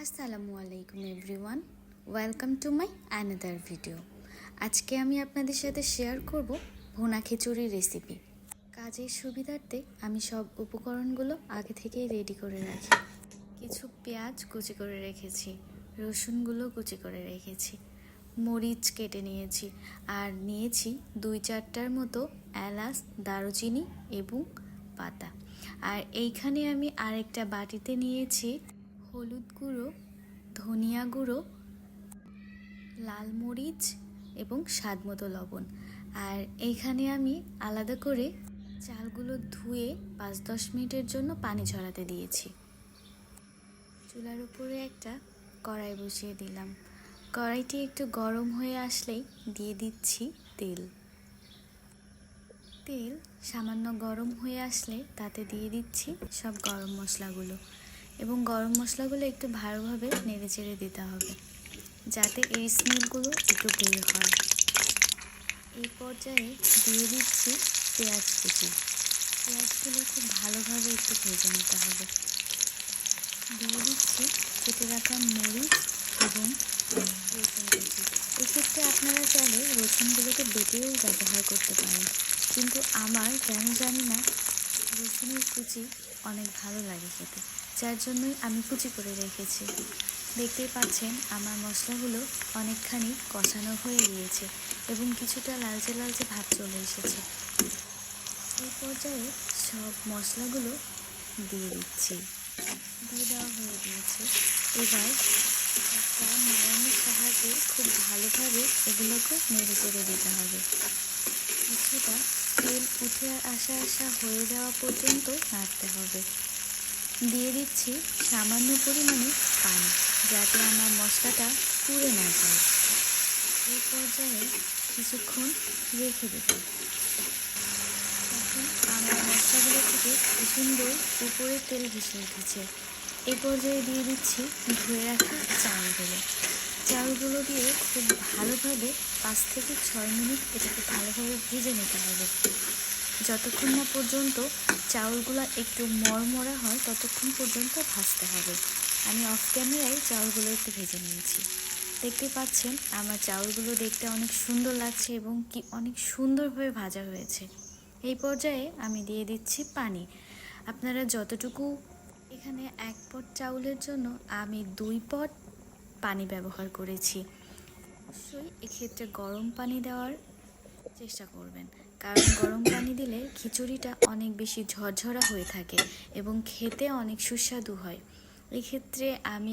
আসসালামু আলাইকুম everyone, welcome to my another video. আজকে আমি আপনাদের সাথে শেয়ার করব ভুনা খিচুড়ির রেসিপি। কাজের সুবিধার্থে আমি সব উপকরণগুলো আগে থেকেই রেডি করে রাখি। কিছু পেঁয়াজ কুচি করে রেখেছি, রসুনগুলো কুচি করে রেখেছি, মরিচ কেটে নিয়েছি, আর নিয়েছি 2-4টার মতো এলাচ, দারুচিনি এবং পাতা। আর এইখানে আমি আরেকটা বাটিতে নিয়েছি হলুদ গুঁড়ো, ধনিয়া গুঁড়ো, লাল মরিচ এবং স্বাদ মতো লবণ। আর এইখানে আমি আলাদা করে চালগুলো ধুয়ে 5-10 মিনিটের জন্য পানি ঝরাতে দিয়েছি। চুলার উপরে একটা কড়াই বসিয়ে দিলাম। কড়াইটি একটু গরম হয়ে আসলেই দিয়ে দিচ্ছি তেল। তেল সামান্য গরম হয়ে আসলে তাতে দিয়ে দিচ্ছি সব গরম মশলাগুলো, এবং গরম মশলাগুলো একটু ভালোভাবে নেড়ে চেড়ে দিতে হবে যাতে এই স্মেলগুলো একটু বের হয়। এই পর্যায়ে দিয়ে দিচ্ছি পেঁয়াজ কুচি। পেঁয়াজগুলো খুব ভালোভাবে একটু ভেজে নিতে হবে। দিয়ে দিচ্ছি কেটে রাখা মরিচ এবং রসুন কুচি। এক্ষেত্রে আপনারা চাইলে রসুনগুলোকে বেটেও ব্যবহার করতে পারেন, কিন্তু আমার কেন জানি না রসুনের কুচি অনেক ভালো লাগে খেতে, যার জন্যই আমি কুচি করে রেখেছি। দেখতেই পাচ্ছেন আমার মশলাগুলো অনেকখানি কষানো হয়ে গিয়েছে এবং কিছুটা লালচে লালচে ভাব চলে এসেছে। এই পর্যায়ে সব মশলাগুলো দিয়ে দিচ্ছি। দিয়ে দেওয়া হয়ে গিয়েছে। এবার একটা নাড়ানোর সাহায্যে খুব ভালোভাবে এগুলোকে নেড়ে চেড়ে দিতে হবে। কিছুটা তেল উঠে আসা হয়ে যাওয়া পর্যন্ত নাড়তে হবে। দিয়ে দিচ্ছি সামান্য পরিমাণে পানি, যাতে আমার মশলাটা পুড়ে না যায়। এই পর্যায়ে কিছুক্ষণ রেখে দেব। এখন আমার মশলাগুলো থেকে সুন্দর উপরে তেল ভেসে উঠেছে। এই পর্যায়ে দিয়ে দিচ্ছি ধুয়ে রাখা চালগুলো দিয়ে খুব ভালোভাবে 5 থেকে 6 মিনিট এটাকে ভালোভাবে ভেজে নিতে হবে। যতক্ষণ না পর্যন্ত চাউলগুলো একটু মরমরা হয় ততক্ষণ পর্যন্ত ভাজতে হবে। আমি অফ ক্যামেরায় চাউলগুলো একটু ভেজে নিয়েছি। দেখতে পাচ্ছেন আমার চাউলগুলো দেখতে অনেক সুন্দর লাগছে এবং কি অনেক সুন্দরভাবে ভাজা হয়েছে। এই পর্যায়ে আমি দিয়ে দিচ্ছি পানি। আপনারা যতটুকু, এখানে 1 পট চাউলের জন্য আমি 2 পট পানি ব্যবহার করেছি। অবশ্যই এক্ষেত্রে গরম পানি দেওয়ার চেষ্টা করবেন, কারণ গরম পানি দিলে খিচুড়িটা অনেক বেশি ঝরঝরা হয়ে থাকে এবং খেতে অনেক সুস্বাদু হয়। এক্ষেত্রে আমি